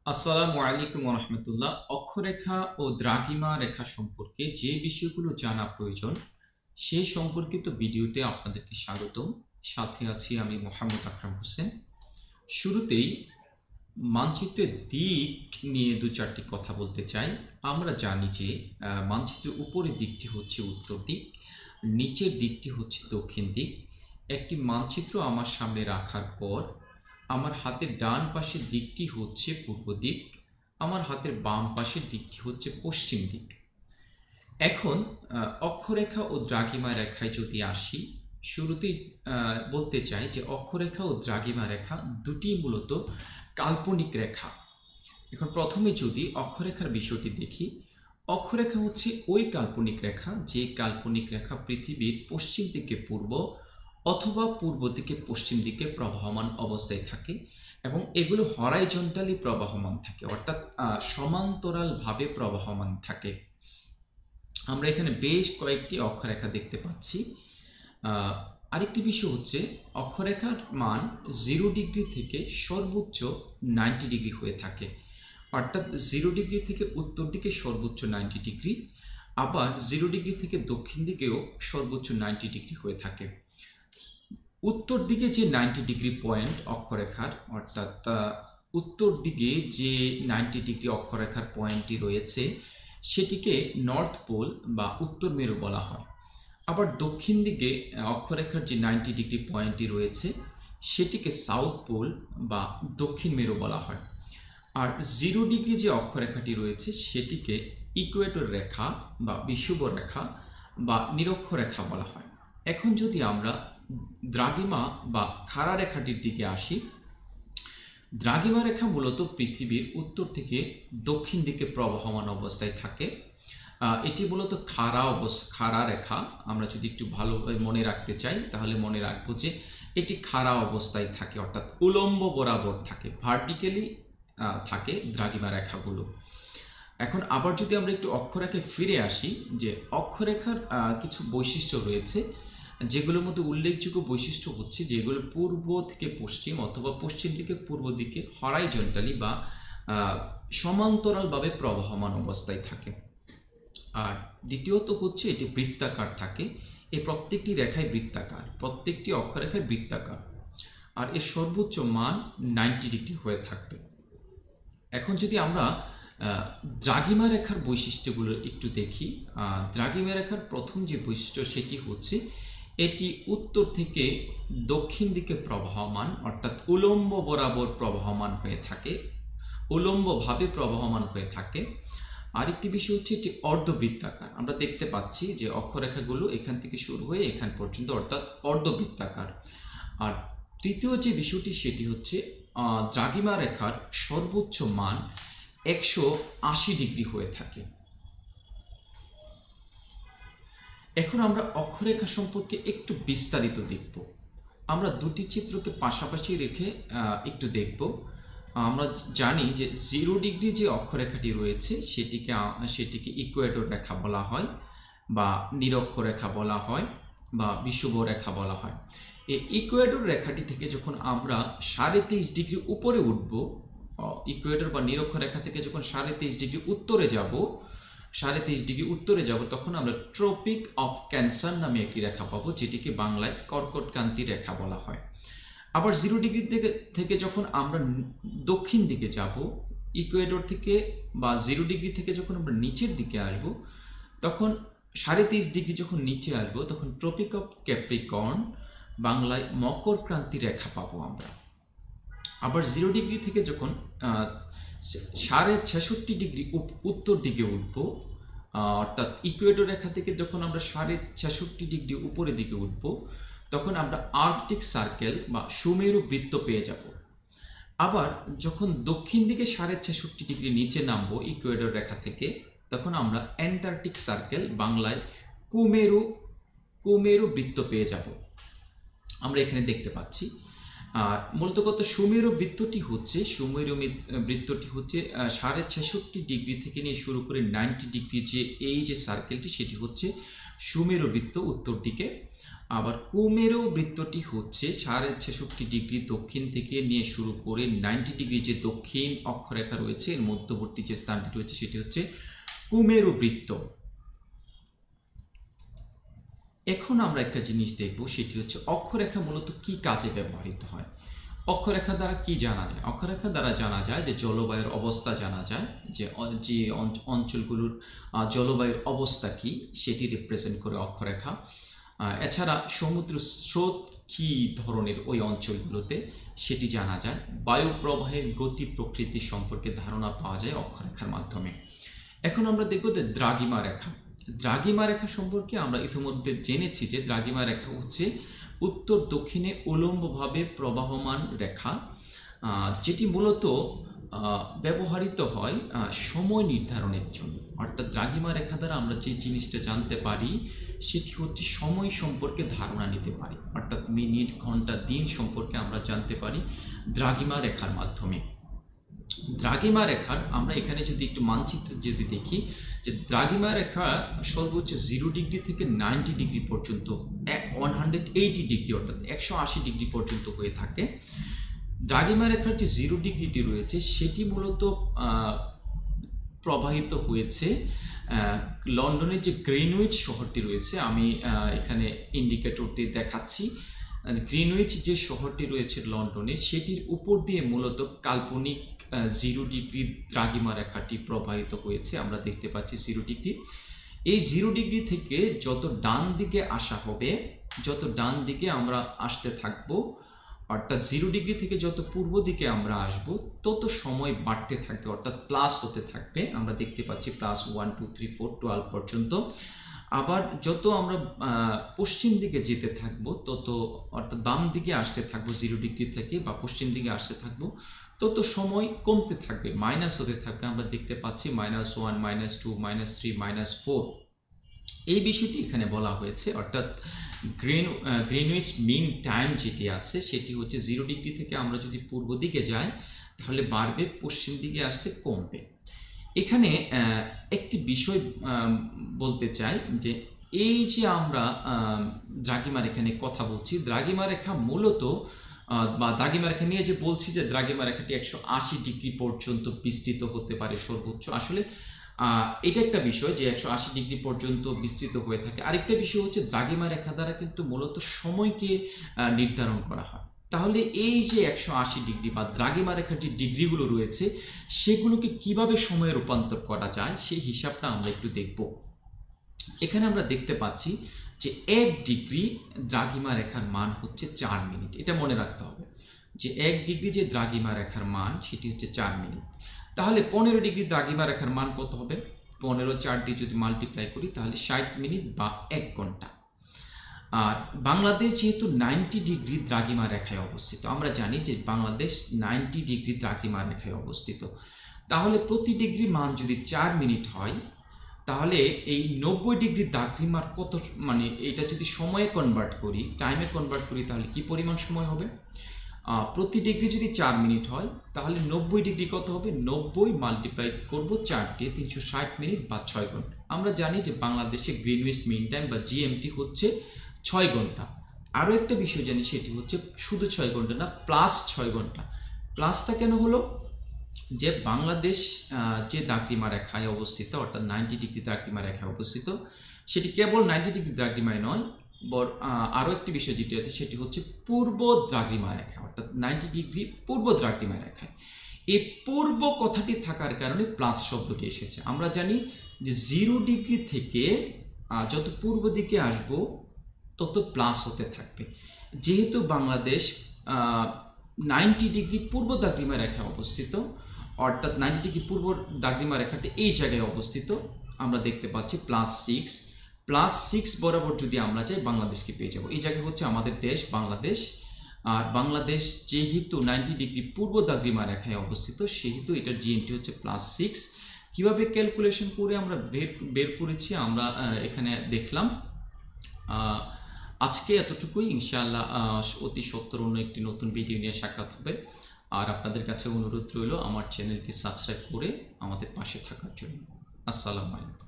আসসালামু আলাইকুম ওয়া রাহমাতুল্লাহ। অক্ষরেখা ও দ্রাঘিমা রেখা সম্পর্কে যে বিষয়গুলো জানা প্রয়োজন সে সম্পর্কিত ভিডিওতে আপনাদেরকে স্বাগতম। সাথে আছি আমি মোহাম্মদ আকরাম হোসেন। শুরুতেই মানচিত্রের দিক নিয়ে দু চারটি কথা বলতে চাই। আমরা জানি যে মানচিত্রের উপরের দিকটি হচ্ছে উত্তর দিক, নিচের দিকটি হচ্ছে দক্ষিণ দিক। একটি মানচিত্র আমার সামনে রাখার পর আমার হাতের ডান পাশের দিকটি হচ্ছে পূর্ব দিক, আমার হাতের বাম পাশের দিকটি হচ্ছে পশ্চিম দিক। এখন অক্ষরেখা ও দ্রাঘিমা রেখায় যদি আসি, শুরুতেই বলতে চাই যে অক্ষরেখা ও দ্রাঘিমা রেখা দুটি মূলত কাল্পনিক রেখা। এখন প্রথমে যদি অক্ষরেখার বিষয়টি দেখি, অক্ষরেখা হচ্ছে ওই কাল্পনিক রেখা যে কাল্পনিক রেখা পৃথিবীর পশ্চিম দিকে পূর্ব অথবা পূর্ব দিকে পশ্চিম দিকে প্রবাহমান অবস্থায় থাকে এবং এগুলো হরাইজন্টালি প্রবাহমান থাকে, অর্থাৎ সমান্তরালভাবে প্রবাহমান থাকে। আমরা এখানে বেশ কয়েকটি অক্ষরেখা দেখতে পাচ্ছি। আরেকটি বিষয় হচ্ছে অক্ষরেখার মান 0 ডিগ্রি থেকে সর্বোচ্চ 90 ডিগ্রি হয়ে থাকে, অর্থাৎ 0 ডিগ্রি থেকে উত্তর দিকে সর্বোচ্চ 90 ডিগ্রি, আবার 0 ডিগ্রি থেকে দক্ষিণ দিকেও সর্বোচ্চ 90 ডিগ্রি হয়ে থাকে। উত্তর দিকে যে 90 ডিগ্রি পয়েন্ট অক্ষরেখার, অর্থাৎ উত্তর দিকে যে 90 ডিগ্রি অক্ষরেখার পয়েন্টটি রয়েছে সেটিকে নর্থ পোল বা উত্তর মেরু বলা হয়। আবার দক্ষিণ দিকে অক্ষরেখার যে 90 ডিগ্রি পয়েন্টটি রয়েছে সেটিকে সাউথ পোল বা দক্ষিণ মেরু বলা হয়। আর 0 ডিগ্রি যে অক্ষরেখাটি রয়েছে সেটিকে ইকুয়েটর রেখা বা বিষুব রেখা বা নিরক্ষরেখা বলা হয়। এখন যদি আমরা দ্রাঘিমা বা খাড়া রেখাটির দিকে আসি, দ্রাঘিমা রেখা মূলত পৃথিবীর উত্তর থেকে দক্ষিণ দিকে প্রবাহমান অবস্থায় থাকে। এটি মূলত খাড়া রেখা। আমরা যদি একটু ভালোভাবে মনে রাখতে চাই তাহলে মনে রাখবো যে এটি খাড়া অবস্থায় থাকে, অর্থাৎ উলম্ব বরাবর থাকে, ভার্টিক্যালি থাকে দ্রাঘিমা রেখাগুলো। এখন আবার যদি আমরা একটু অক্ষরেখায় ফিরে আসি, যে অক্ষরেখার কিছু বৈশিষ্ট্য রয়েছে যেগুলোর মধ্যে উল্লেখযোগ্য বৈশিষ্ট্য হচ্ছে যেগুলো পূর্ব থেকে পশ্চিম অথবা পশ্চিম থেকে পূর্ব দিকে হরাইজন্টালি বা সমান্তরালভাবে প্রবাহমান অবস্থায় থাকে। আর দ্বিতীয়ত হচ্ছে এটি বৃত্তাকার থাকে। এই প্রত্যেকটি রেখায় বৃত্তাকার, প্রত্যেকটি অক্ষরেখায় বৃত্তাকার, আর এর সর্বোচ্চ মান 90 ডিগ্রি হয়ে থাকবে। এখন যদি আমরা দ্রাঘিমা রেখার বৈশিষ্ট্যগুলো একটু দেখি, দ্রাঘিমা রেখার প্রথম যে বৈশিষ্ট্য সেটি হচ্ছে এটি উত্তর থেকে দক্ষিণ দিকে প্রবাহমান, অর্থাৎ উলম্ব বরাবর প্রবাহমান হয়ে থাকে, উলম্বভাবে প্রবাহমান হয়ে থাকে। আরেকটি বিষয় হচ্ছে এটি অর্ধবৃত্তাকার। আমরা দেখতে পাচ্ছি যে অক্ষরেখাগুলো এখান থেকে শুরু হয়ে এখান পর্যন্ত, অর্থাৎ অর্ধবৃত্তাকার। আর তৃতীয় যে বিষয়টি সেটি হচ্ছে দ্রাঘিমা রেখার সর্বোচ্চ মান 180 ডিগ্রি হয়ে থাকে। এখন আমরা অক্ষরেখা সম্পর্কে একটু বিস্তারিত দেখব। আমরা দুটি চিত্রকে পাশাপাশি রেখে একটু দেখব। আমরা জানি যে 0 ডিগ্রি যে অক্ষরেখাটি রয়েছে সেটিকে ইকুয়েটর রেখা বলা হয় বা নিরক্ষরেখা বলা হয় বা বিষুব রেখা বলা হয়। এই ইকুয়েটর রেখাটি থেকে যখন আমরা 23.5 ডিগ্রি উপরে উঠব, ইকুয়েটর বা নিরক্ষরেখা থেকে যখন 23.5 ডিগ্রি উত্তরে যাব, 23.5 ডিগ্রি উত্তরে যাব, তখন আমরা ট্রপিক অফ ক্যান্সার নামে একটি রেখা পাবো, যেটিকে বাংলায় কর্কটক্রান্তি রেখা বলা হয়। আবার 0 ডিগ্রি থেকে যখন আমরা দক্ষিণ দিকে যাব, ইকুয়েটর থেকে বা 0 ডিগ্রি থেকে যখন আমরা নিচের দিকে আসব, তখন 23.5 ডিগ্রি যখন নিচে আসব তখন ট্রপিক অফ ক্যাপ্রিকর্ন, বাংলায় মকর ক্রান্তি রেখা পাবো আমরা। আবার 0 ডিগ্রি থেকে যখন 66.5 ডিগ্রি উত্তর দিকে উঠব, অর্থাৎ ইকুয়েটর রেখা থেকে যখন আমরা 66.5 ডিগ্রি উপরের দিকে উঠব, তখন আমরা আর্কটিক সার্কেল বা সুমেরু বৃত্ত পেয়ে যাব। আবার যখন দক্ষিণ দিকে 66.5 ডিগ্রি নিচে নামবো ইকুয়েটর রেখা থেকে, তখন আমরা অ্যান্টার্কটিক সার্কেল, বাংলায় কুমেরু বৃত্ত পেয়ে যাব। আমরা এখানে দেখতে পাচ্ছি। আর মূলত কত সুমেরু বৃত্তটি হচ্ছে 66.5 ডিগ্রি থেকে নিয়ে শুরু করে 90 ডিগ্রি যে এই যে সার্কেলটি, সেটি হচ্ছে সুমেরু বৃত্ত উত্তর দিকে। আবার কুমেরু বৃত্তটি হচ্ছে 66.5 ডিগ্রি দক্ষিণ থেকে নিয়ে শুরু করে 90 ডিগ্রি যে দক্ষিণ অক্ষরেখা রয়েছে এর মধ্যবর্তী যে স্থানটি রয়েছে সেটি হচ্ছে কুমেরু বৃত্ত। এখন আমরা একটা জিনিস দেখব, সেটি হচ্ছে অক্ষরেখা মূলত কি কাজে ব্যবহৃত হয়। অক্ষরেখা দ্বারা কি জানা যায়? অক্ষরেখা দ্বারা জানা যায় যে জলবায়ুর অবস্থা জানা যায়, যে অঞ্চলগুলোর জলবায়ুর অবস্থা কি সেটি রিপ্রেজেন্ট করে অক্ষরেখা। এছাড়া সমুদ্র স্রোত কী ধরনের ওই অঞ্চলগুলোতে সেটি জানা যায়। বায়ু প্রবাহের গতি প্রকৃতি সম্পর্কে ধারণা পাওয়া যায় অক্ষরেখার মাধ্যমে। এখন আমরা দেখব যে দ্রাঘিমা রেখা। দ্রাঘিমা রেখা সম্পর্কে আমরা ইতিমধ্যে জেনেছি যে দ্রাঘিমা রেখা হচ্ছে উত্তর দক্ষিণে উলম্বভাবে প্রবাহমান রেখা, যেটি মূলত ব্যবহৃত হয় সময় নির্ধারণের জন্য। অর্থাৎ দ্রাঘিমা রেখা দ্বারা আমরা যে জিনিসটা জানতে পারি সেটি হচ্ছে সময় সম্পর্কে ধারণা নিতে পারি, অর্থাৎ মিনিট, ঘন্টা, দিন সম্পর্কে আমরা জানতে পারি দ্রাঘিমা রেখার মাধ্যমে। দ্রাঘিমা রেখার আমরা এখানে যদি একটু মানচিত্র যদি দেখি যে দ্রাঘিমা রেখা সর্বোচ্চ 0 ডিগ্রি থেকে 90 ডিগ্রি পর্যন্ত 180 ডিগ্রি অর্থাৎ 180 ডিগ্রি পর্যন্ত হয়ে থাকে। দ্রাঘিমা রেখার যে 0 ডিগ্রিটি রয়েছে সেটি মূলত প্রবাহিত হয়েছে লন্ডনের যে গ্রিনউইচ শহরটি রয়েছে, আমি এখানে ইন্ডিকেটর দিয়ে দেখাচ্ছি। গ্রিনউইচ যে শহরটি রয়েছে লন্ডনে সেটির উপর দিয়ে মূলত কাল্পনিক 0 ডিগ্রি দ্রাঘিমা রেখাটি প্রবাহিত হয়েছে। আমরা দেখতে পাচ্ছি 0 ডিগ্রি। এই 0 ডিগ্রি থেকে যত ডান দিকে আসা হবে, যত ডান দিকে আমরা আসতে থাকব, অর্থাৎ 0 ডিগ্রি থেকে যত পূর্ব দিকে আমরা আসব তত সময় বাড়তে থাকবে, অর্থাৎ প্লাস হতে থাকবে। আমরা দেখতে পাচ্ছি প্লাস 1 2 3 4 12 পর্যন্ত। আবার যত আমরা পশ্চিম দিকে যেতে থাকবো তত, অর্থাৎ বাম দিকে আসতে থাকবো 0 ডিগ্রি থেকে বা পশ্চিম দিকে আসতে থাকবো তত সময় কমতে থাকবে, মাইনাস হতে থাকবে। আমরা দেখতে পাচ্ছি -1 -2 -3 -4। এই বিষয়টি এখানে বলা হয়েছে, অর্থাৎ গ্রিনউইচ মিন টাইম যেটি আছে সেটি হচ্ছে 0 ডিগ্রি থেকে আমরা যদি পূর্ব দিকে যাই তাহলে বাড়বে, পশ্চিম দিকে আসলে কমবে। এখানে একটি বিষয় বলতে চাই যে এই যে আমরা দ্রাঘিমা রেখা নিয়ে কথা বলছি, দ্রাঘিমা রেখা মূলত বা দ্রাঘিমা রেখা নিয়ে যে বলছি যে দ্রাঘিমা রেখাটি 180 ডিগ্রি পর্যন্ত বিস্তৃত হতে পারে সর্বোচ্চ, আসলে এটা একটা বিষয় যে 180 ডিগ্রি পর্যন্ত বিস্তৃত হয়ে থাকে। আরেকটা বিষয় হচ্ছে দ্রাঘিমা রেখা দ্বারা কিন্তু মূলত সময়কে নির্ধারণ করা হয়। তাহলে এই যে 180 ডিগ্রি বা দ্রাঘিমা রেখার যে ডিগ্রিগুলো রয়েছে সেগুলোকে কিভাবে সময়ে রূপান্তর করা যায় সেই হিসাবটা আমরা একটু দেখব। এখানে আমরা দেখতে পাচ্ছি যে 1 ডিগ্রি দ্রাঘিমা রেখার মান হচ্ছে 4 মিনিট। এটা মনে রাখতে হবে যে 1 ডিগ্রি যে দ্রাঘিমা রেখার মান সেটি হচ্ছে 4 মিনিট। তাহলে 15 ডিগ্রি দ্রাঘিমা রেখার মান কত হবে? 15 4 দিয়ে যদি মাল্টিপ্লাই করি তাহলে 60 মিনিট বা 1 ঘন্টা। আর বাংলাদেশ যেহেতু 90 ডিগ্রি দ্রাঘিমা রেখায় অবস্থিত, আমরা জানি যে বাংলাদেশ 90 ডিগ্রি দ্রাঘিমা রেখায় অবস্থিত, তাহলে প্রতি ডিগ্রি মান যদি 4 মিনিট হয় তাহলে এই 90 ডিগ্রি দ্রাঘিমার কত, মানে এটা যদি সময়ে কনভার্ট করি, টাইমে কনভার্ট করি তাহলে কি পরিমাণ সময় হবে? প্রতি ডিগ্রি যদি 4 মিনিট হয় তাহলে 90 ডিগ্রি কত হবে? 90 মাল্টিপ্লাই করব 4 দিয়ে 360 মিনিট বা 6 ঘন্টা। আমরা জানি যে বাংলাদেশে গ্রিনউইচ মিন টাইম বা জিএমটি হচ্ছে 6 ঘন্টা। আরও একটা বিষয় জানি সেটি হচ্ছে শুধু 6 ঘন্টা না, প্লাস 6 ঘন্টা। প্লাসটা কেন হলো? যে বাংলাদেশ যে দ্রাঘিমা রেখায় অবস্থিত, অর্থাৎ 90 ডিগ্রি দ্রাঘিমা রেখায় অবস্থিত, সেটি কেবল 90 ডিগ্রি দ্রাঘিমায় নয়, আরও একটি বিষয় যেটি আছে সেটি হচ্ছে পূর্ব দ্রাঘিমা রেখা, অর্থাৎ 90 ডিগ্রি পূর্ব দ্রাঘিমা রেখায়। এই পূর্ব কথাটি থাকার কারণে প্লাস শব্দটি এসেছে। আমরা জানি যে 0 ডিগ্রি থেকে যত পূর্ব দিকে আসব তত প্লাস হতে থাকবে। যেহেতু বাংলাদেশ 90 ডিগ্রি পূর্ব দ্রাঘিমা রেখায় অবস্থিত, অর্থাৎ 90 ডিগ্রি পূর্ব দ্রাঘিমা রেখাটি এই জায়গায় অবস্থিত, আমরা দেখতে পাচ্ছি +6 বরাবর যদি আমরা যাই বাংলাদেশকে পেয়ে যাব। এই জায়গায় হচ্ছে আমাদের দেশ বাংলাদেশ। আর বাংলাদেশ যেহেতু 90 ডিগ্রি পূর্ব দ্রাঘিমা রেখায় অবস্থিত সেহেতু এটার জিএমটি হচ্ছে +6। কিভাবে ক্যালকুলেশন করে আমরা বের করেছি আমরা এখানে দেখলাম। আজকে এতটুকুই, ইনশাআল্লাহ অতি সত্বর অন্য একটি নতুন ভিডিও নিয়ে সাক্ষাৎ হবে। আর আপনাদের কাছে অনুরোধ রইল আমার চ্যানেলটি সাবস্ক্রাইব করে আমাদের পাশে থাকার জন্য। আসসালামু আলাইকুম।